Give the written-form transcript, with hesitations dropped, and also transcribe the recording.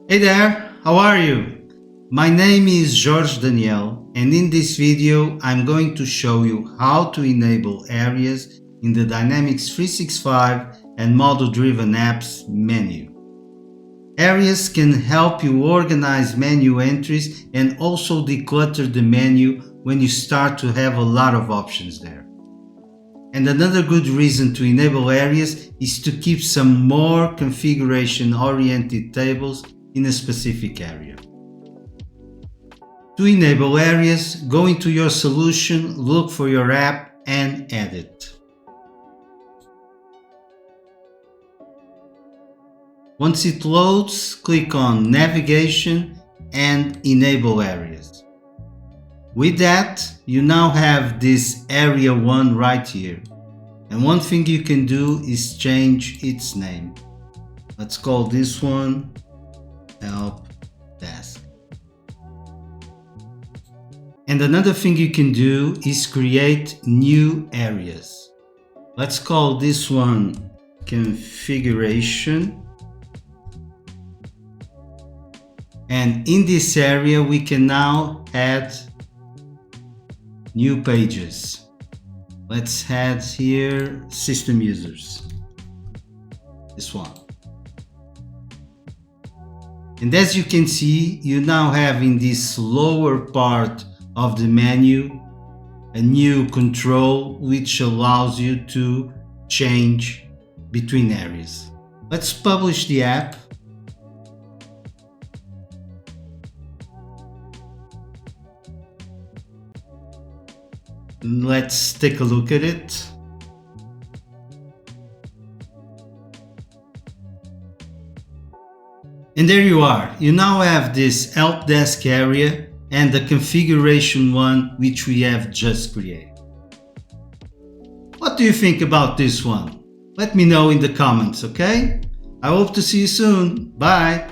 Hey there, how are you? My name is Jorge Daniel, and in this video I'm going to show you how to enable areas in the Dynamics 365 and model-driven apps menu. Areas can help you organize menu entries and also declutter the menu when you start to have a lot of options there. And another good reason to enable areas is to keep some more configuration-oriented tables in a specific area. To enable areas, go into your solution, look for your app and add it. Once it loads, click on Navigation and Enable Areas. With that, you now have this Area 1 right here. And one thing you can do is change its name. Let's call this one Help Desk. And another thing you can do is create new areas. Let's call this one Configuration. And in this area we can now add new pages. Let's add here System Users. This one. And as you can see, you now have in this lower part of the menu a new control which allows you to change between areas. Let's publish the app. Let's take a look at it. And there you are. You now have this help desk area and the configuration one which we have just created. What do you think about this one? Let me know in the comments, okay? I hope to see you soon. Bye!